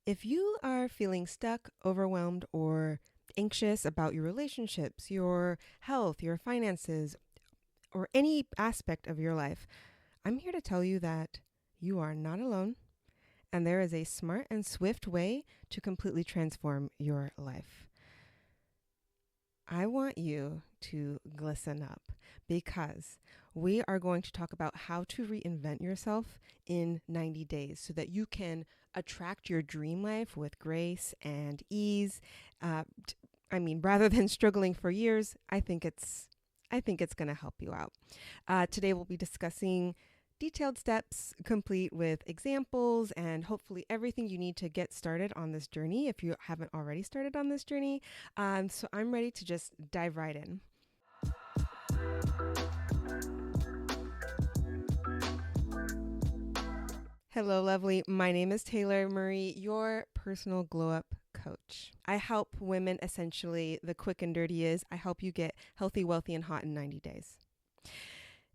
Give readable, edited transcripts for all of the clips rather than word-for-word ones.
If you are feeling stuck, overwhelmed, or anxious about your relationships, your health, your finances, or any aspect of your life, I'm here to tell you that you are not alone and there is a smart and swift way to completely transform your life. I want you to glisten up because we are going to talk about how to reinvent yourself in 90 days so that you can attract your dream life with grace and ease. Rather than struggling for years, I think it's going to help you out. Today we'll be discussing detailed steps complete with examples and hopefully everything you need to get started on this journey if you haven't already started on this journey. So I'm ready to just dive right in. Hello, lovely. My name is Taylor Marie, your personal glow up coach. I help women essentially, the quick and dirty is I help you get healthy, wealthy, and hot in 90 days.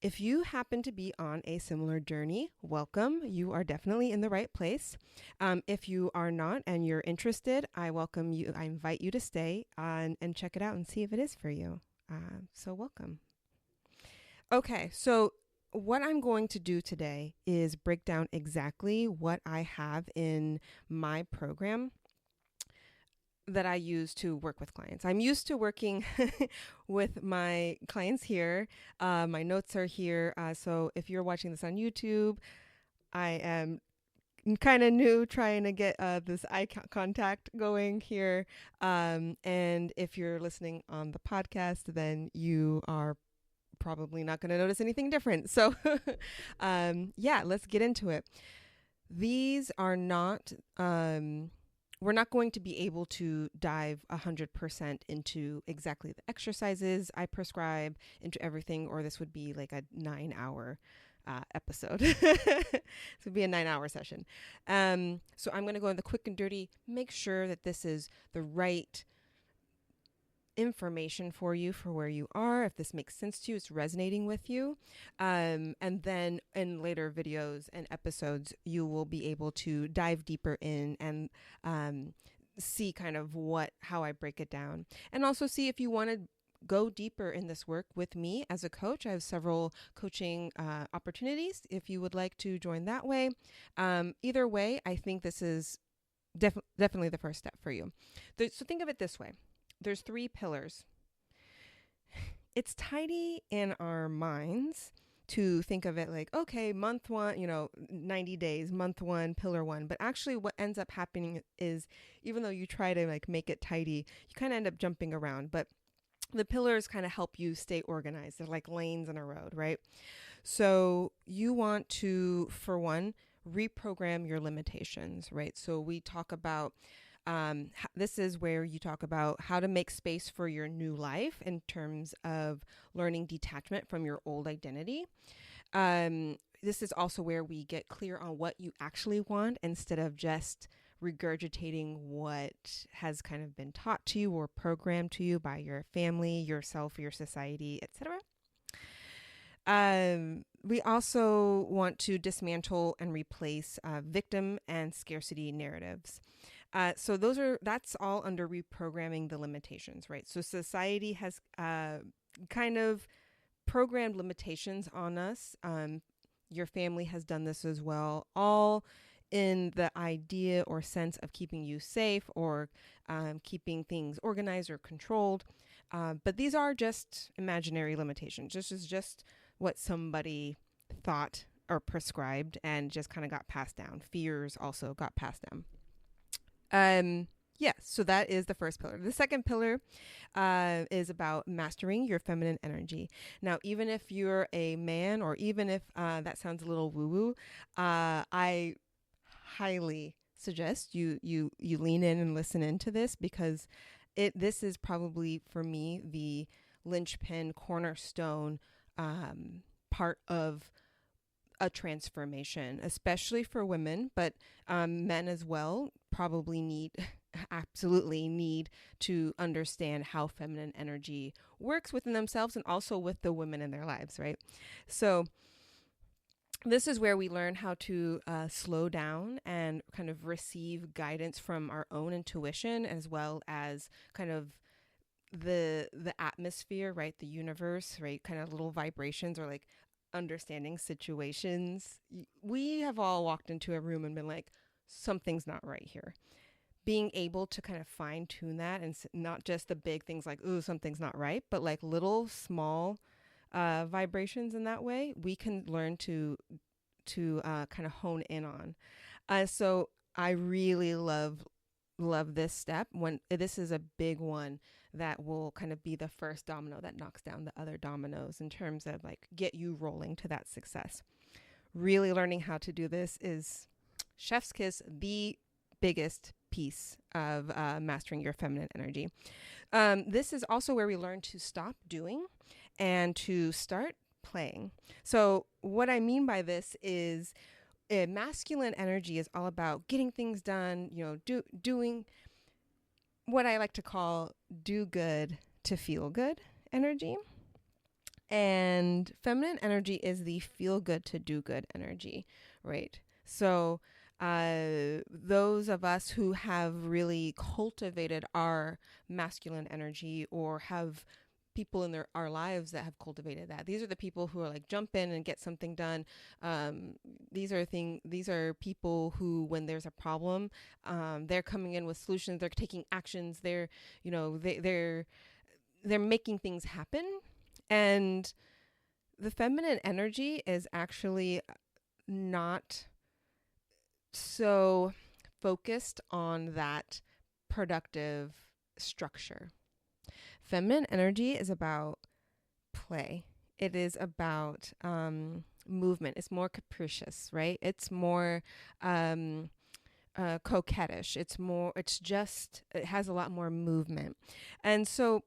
If you happen to be on a similar journey, welcome. You are definitely in the right place. If you are not and you're interested, I welcome you. I invite you to stay and check it out and see if it is for you. So welcome. Okay, so what I'm going to do today is break down exactly what I have in my program that I use to work with clients. I'm used to working with my clients here. My notes are here. So if you're watching this on YouTube, I am kind of new trying to get this eye contact going here. And if you're listening on the podcast, then you are probably not going to notice anything different. So let's get into it. These are not... we're not going to be able to dive 100% into exactly the exercises I prescribe, into everything, or this would be like a 9-hour episode. This would be a 9-hour session. So I'm going to go in the quick and dirty, make sure that this is the right information for you for where you are, if this makes sense to you, it's resonating with you. And then in later videos and episodes, you will be able to dive deeper in and see kind of how I break it down. And also see if you want to go deeper in this work with me as a coach. I have several coaching opportunities if you would like to join that way. Either way, I think this is definitely the first step for you. So think of it this way. There's 3 pillars. It's tidy in our minds to think of it like, okay, month 1, 90 days, month 1, pillar 1. But actually what ends up happening is even though you try to like make it tidy, you kind of end up jumping around. But the pillars kind of help you stay organized. They're like lanes in a road, right? So you want to, for one, reprogram your limitations, right? So we talk about this is where you talk about how to make space for your new life in terms of learning detachment from your old identity. This is also where we get clear on what you actually want instead of just regurgitating what has kind of been taught to you or programmed to you by your family, yourself, your society, etc. We also want to dismantle and replace victim and scarcity narratives. So that's all under reprogramming the limitations, right? So society has kind of programmed limitations on us. Your family has done this as well, all in the idea or sense of keeping you safe or keeping things organized or controlled. But these are just imaginary limitations. This is just what somebody thought or prescribed and just kind of got passed down. Fears also got passed down. So that is the first pillar. The second pillar is about mastering your feminine energy. Now, even if you're a man or even if that sounds a little woo-woo, I highly suggest you lean in and listen into this because this is probably for me the linchpin cornerstone part of a transformation, especially for women, but men as well probably absolutely need to understand how feminine energy works within themselves and also with the women in their lives, right? So This is where we learn how to slow down and kind of receive guidance from our own intuition, as well as kind of the atmosphere, right? The universe, right? Kind of little vibrations, or like understanding situations. We have all walked into a room and been like, something's not right here. Being able to kind of fine tune that, and not just the big things like, ooh, something's not right, but like little small vibrations in that way, we can learn to kind of hone in on. So I really love this step. When this is a big one that will kind of be the first domino that knocks down the other dominoes in terms of like get you rolling to that success. Really learning how to do this is chef's kiss, the biggest piece of mastering your feminine energy. This is also where we learn to stop doing and to start playing. So what I mean by this is masculine energy is all about getting things done, doing what I like to call do good to feel good energy. And feminine energy is the feel good to do good energy, right? So those of us who have really cultivated our masculine energy, or have people in our lives that have cultivated that, these are the people who are like jump in and get something done. These are people who, when there's a problem, they're coming in with solutions. They're taking actions. They're making things happen. And the feminine energy is actually not so focused on that productive structure. Feminine energy is about play. It is about movement. It's more capricious, right? It's more coquettish. It has a lot more movement. And so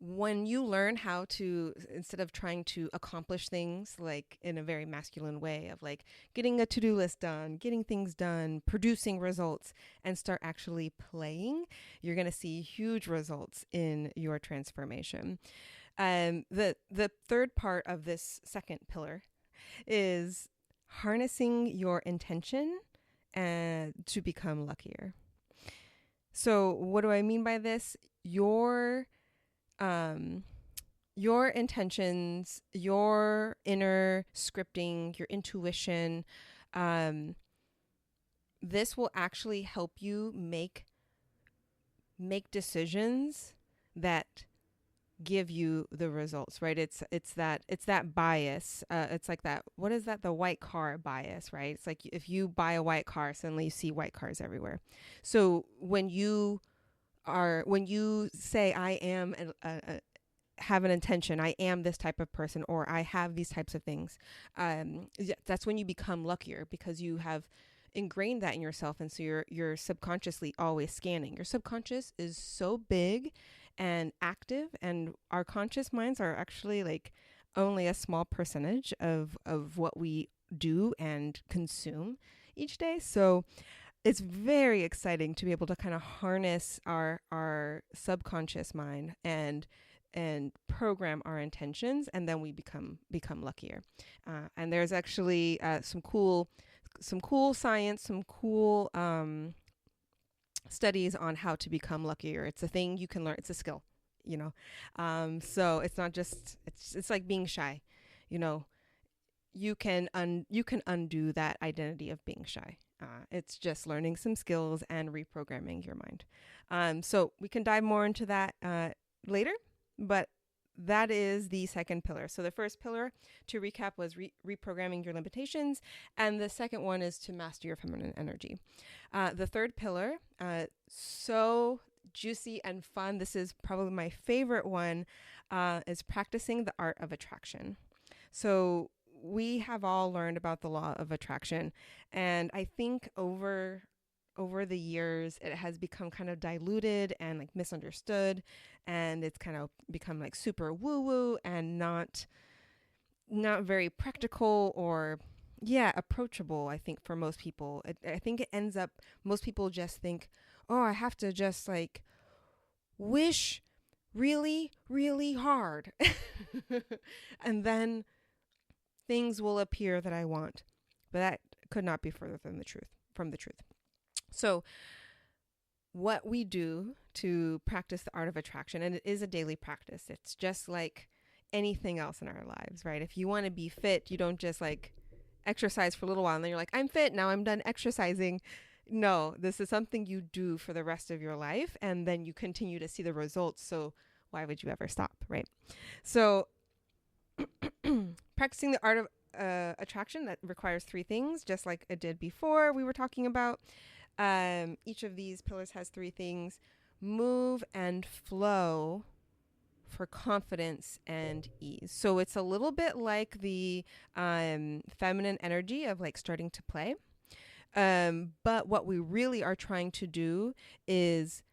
when you learn how to, instead of trying to accomplish things like in a very masculine way of like getting a to-do list done, getting things done, producing results, and start actually playing, you're going to see huge results in your transformation. The third part of this second pillar is harnessing your intention to become luckier. So what do I mean by this? Your intentions, your inner scripting, your intuition, this will actually help you make decisions that give you the results, right? It's that bias. It's like that. What is that? The white car bias, right? It's like if you buy a white car, suddenly you see white cars everywhere. So when you say I am have an intention, I am this type of person, or I have these types of things, that's when you become luckier, because you have ingrained that in yourself. And so you're subconsciously always scanning. Your subconscious is so big and active, and our conscious minds are actually like only a small percentage of what we do and consume each day. So it's very exciting to be able to kind of harness our subconscious mind and program our intentions, and then we become luckier. And there's actually some cool science, some cool studies on how to become luckier. It's a thing you can learn. It's a skill, so it's not just, it's like being shy, you can undo that identity of being shy. It's just learning some skills and reprogramming your mind. So we can dive more into that later, but that is the second pillar. So the first pillar, to recap, was reprogramming your limitations. And the second one is to master your feminine energy. The third pillar, so juicy and fun. This is probably my favorite one, is practicing the art of attraction. So we have all learned about the law of attraction. And I think over the years, it has become kind of diluted and like misunderstood, and it's kind of become like super woo woo and not very practical or approachable. I think for most people, I think it ends up, most people just think, oh, I have to just like wish really, really hard. And then things will appear that I want. But that could not be further from the truth. So what we do to practice the art of attraction, and it is a daily practice. It's just like anything else in our lives, right? If you want to be fit, you don't just like exercise for a little while and then you're like, I'm fit, now I'm done exercising. No, this is something you do for the rest of your life, and then you continue to see the results. So why would you ever stop, right? So practicing the art of attraction, that requires 3 things, just like it did before we were talking about. Each of these pillars has 3 things: move and flow for confidence and ease. So it's a little bit like the feminine energy of like starting to play. But what we really are trying to do is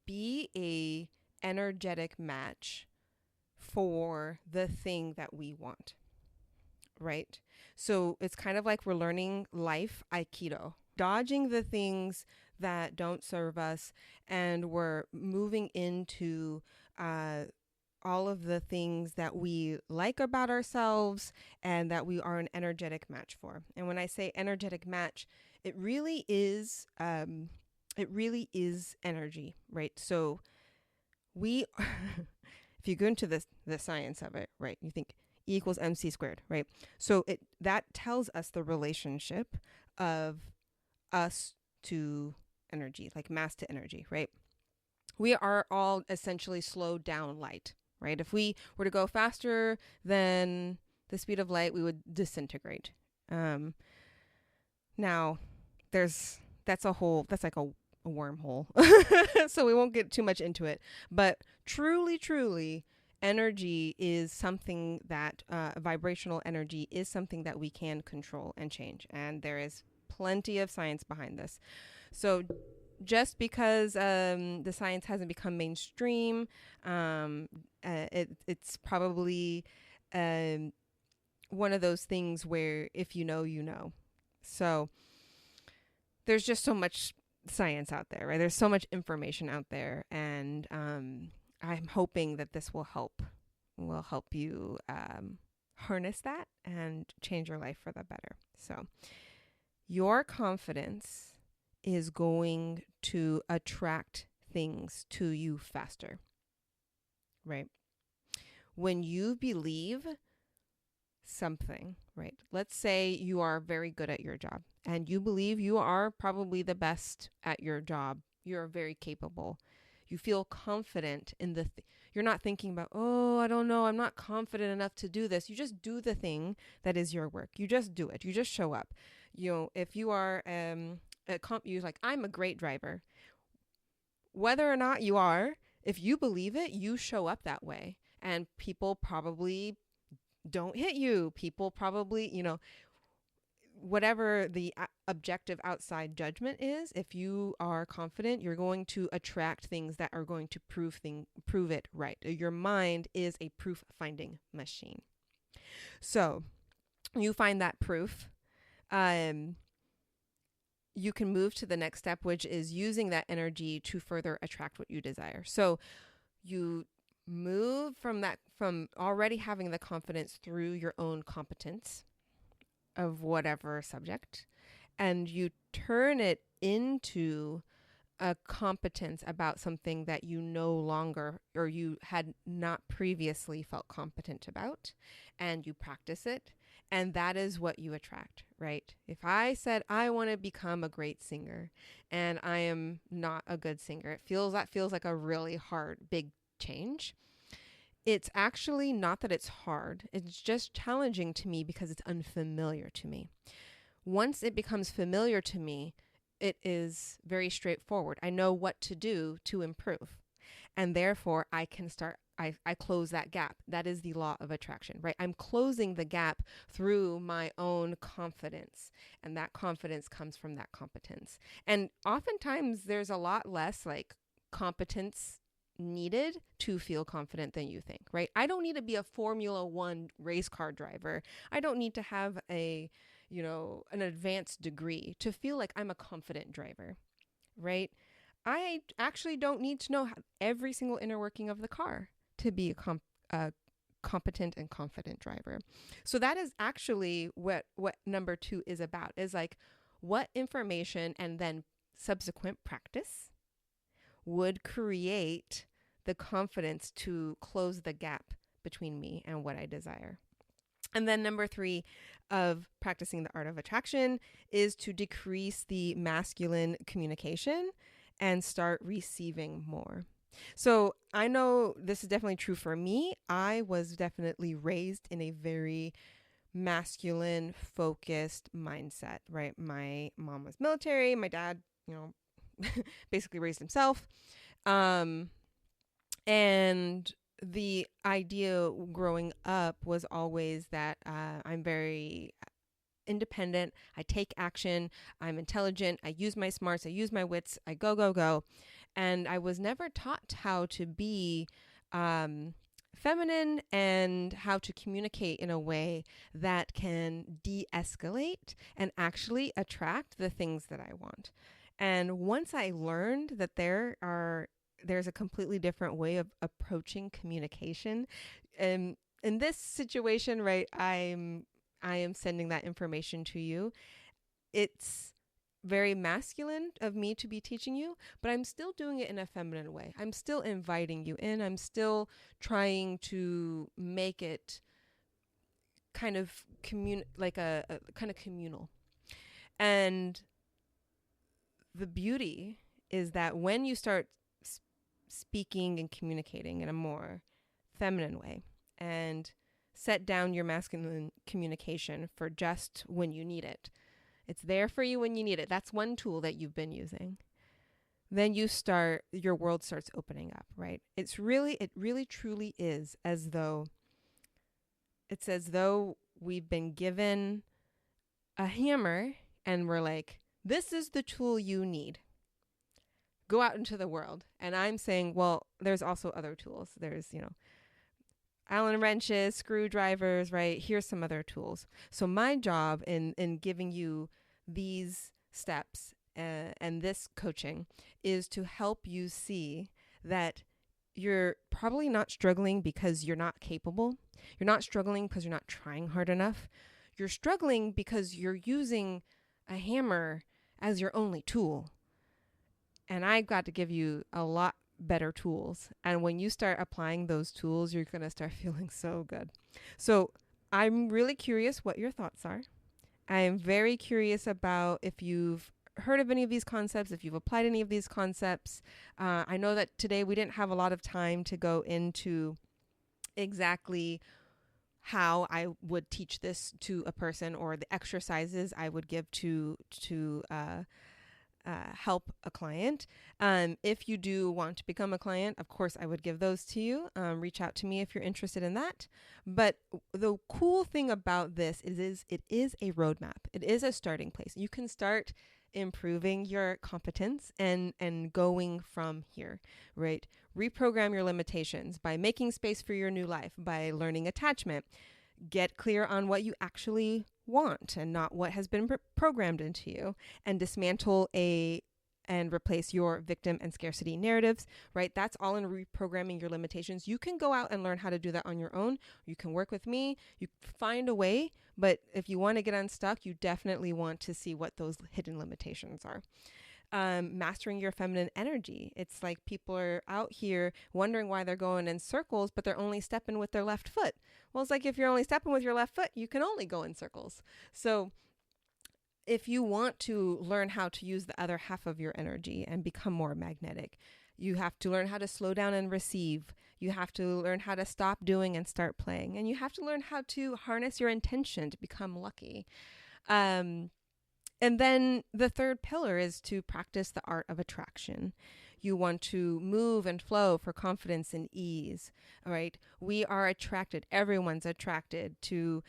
be a energetic match for the thing that we want, right? So it's kind of like we're learning life Aikido, dodging the things that don't serve us, and we're moving into all of the things that we like about ourselves and that we are an energetic match for. And when I say energetic match, it really is energy, right? So we, if you go into the science of it, right, you think E equals MC squared, right? So that tells us the relationship of us to energy, like mass to energy, right? We are all essentially slowed down light, right? If we were to go faster than the speed of light, we would disintegrate. Now, that's like a wormhole. So we won't get too much into it. But truly, energy is something that, vibrational energy is something that we can control and change. And there is plenty of science behind this. So just because the science hasn't become mainstream, it's probably one of those things where if you know, you know. So there's just so much science out there, right? There's so much information out there, and I'm hoping that this will help you harness that and change your life for the better. So your confidence is going to attract things to you faster, right? When you believe something, right? Let's say you are very good at your job and you believe you are probably the best at your job. You're very capable. You feel confident in you're not thinking about, oh, I don't know, I'm not confident enough to do this. You just do the thing that is your work. You just do it. You just show up. You know, if you are you're like, I'm a great driver. Whether or not you are, if you believe it, you show up that way. And people probably don't hit you. People probably, whatever the objective outside judgment is, if you are confident, you're going to attract things that are going to prove it right. Your mind is a proof finding machine. So you find that proof. You can move to the next step, which is using that energy to further attract what you desire. So you move from already having the confidence through your own competence of whatever subject, and you turn it into a competence about something that you no longer, or you had not previously felt competent about, and you practice it. And that is what you attract, right? If I said I want to become a great singer and I am not a good singer, that feels like a really hard, big change. It's actually not that it's hard. It's just challenging to me because it's unfamiliar to me. Once it becomes familiar to me, it is very straightforward. I know what to do to improve. And therefore, I can start, I close that gap. That is the law of attraction, right? I'm closing the gap through my own confidence. And that confidence comes from that competence. And oftentimes, there's a lot less like competence needed to feel confident than you think, right? I don't need to be a Formula One race car driver. I don't need to have an advanced degree to feel like I'm a confident driver, right? I actually don't need to know every single inner working of the car to be a competent and confident driver. So that is actually what number 2 is about, is like what information and then subsequent practice would create the confidence to close the gap between me and what I desire. And then number 3 of practicing the art of attraction is to decrease the masculine communication and start receiving more. So I know this is definitely true for me. I was definitely raised in a very masculine focused mindset, right? My mom was military. My dad, basically raised himself. And the idea growing up was always that I'm very independent. I take action. I'm intelligent. I use my smarts. I use my wits. I go, go, go. And I was never taught how to be feminine and how to communicate in a way that can de-escalate and actually attract the things that I want. And once I learned that there's a completely different way of approaching communication, and in this situation, right, I am sending that information to you. It's very masculine of me to be teaching you, but I'm still doing it in a feminine way. I'm still inviting you in. I'm still trying to make it kind of like a kind of communal. And the beauty is that when you start speaking and communicating in a more feminine way and set down your masculine communication for just when you need it, it's there for you when you need it. That's one tool that you've been using. Then your world starts opening up, right? It really truly is as though we've been given a hammer and we're like, this is the tool you need. Go out into the world. And I'm saying, well, there's also other tools. There's, Allen wrenches, screwdrivers, right? Here's some other tools. So my job in giving you these steps and this coaching is to help you see that you're probably not struggling because you're not capable. You're not struggling because you're not trying hard enough. You're struggling because you're using a hammer as your only tool. And I've got to give you a lot better tools. And when you start applying those tools, you're going to start feeling so good. So I'm really curious what your thoughts are. I am very curious about if you've heard of any of these concepts, if you've applied any of these concepts. I know that today we didn't have a lot of time to go into exactly how I would teach this to a person or the exercises I would give to help a client. If you do want to become a client, of course, I would give those to you. Reach out to me if you're interested in that. But the cool thing about this is it is a roadmap. It is a starting place. You can start improving your competence and going from here, right? Reprogram your limitations by making space for your new life, by learning attachment. Get clear on what you actually want and not what has been programmed into you, and dismantle and replace your victim and scarcity narratives, right? That's all in reprogramming your limitations. You can go out and learn how to do that on your own. You can work with me. You find a way, but if you want to get unstuck, you definitely want to see what those hidden limitations are. Mastering your feminine energy. It's like people are out here wondering why they're going in circles, but they're only stepping with their left foot. Well, it's like if you're only stepping with your left foot, you can only go in circles. So if you want to learn how to use the other half of your energy and become more magnetic, you have to learn how to slow down and receive. You have to learn how to stop doing and start playing. And you have to learn how to harness your intention to become lucky. And then the third pillar is to practice the art of attraction. You want to move and flow for confidence and ease, all right? We are attracted, everyone's attracted to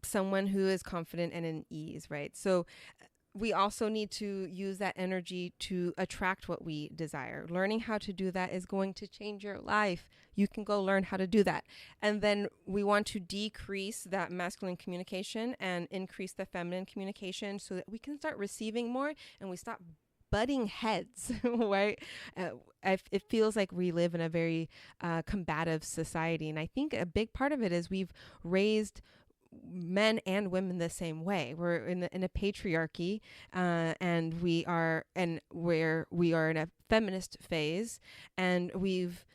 someone who is confident and in ease, right? So we also need to use that energy to attract what we desire. Learning how to do that is going to change your life. You can go learn how to do that. And then we want to decrease that masculine communication and increase the feminine communication so that we can start receiving more and we stop butting heads, right? It feels like we live in a very combative society. And I think a big part of it is we've raised men and women the same way. We're in a patriarchy, and where we are in a feminist phase, and we've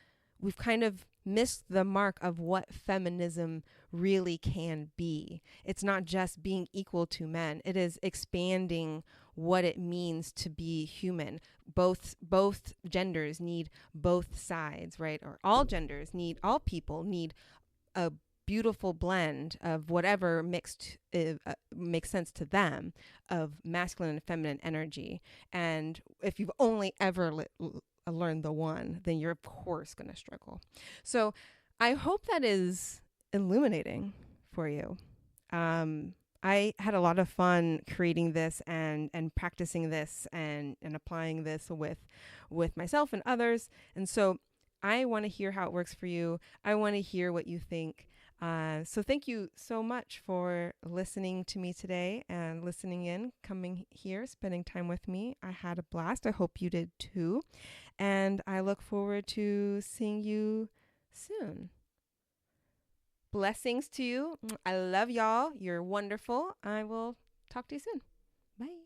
kind of missed the mark of what feminism really can be. It's not just being equal to men. It is expanding what it means to be human. Both genders need both sides, right? Or all people need a beautiful blend of whatever makes sense to them, of masculine and feminine energy. And if you've only ever learned the one, then you're of course going to struggle. So I hope that is illuminating for you. I had a lot of fun creating this and practicing this and applying this with myself and others. And so I want to hear how it works for you. I want to hear what you think. So thank you so much for listening to me today and listening in, coming here, spending time with me. I had a blast. I hope you did too. And I look forward to seeing you soon. Blessings to you. I love y'all. You're wonderful. I will talk to you soon. Bye.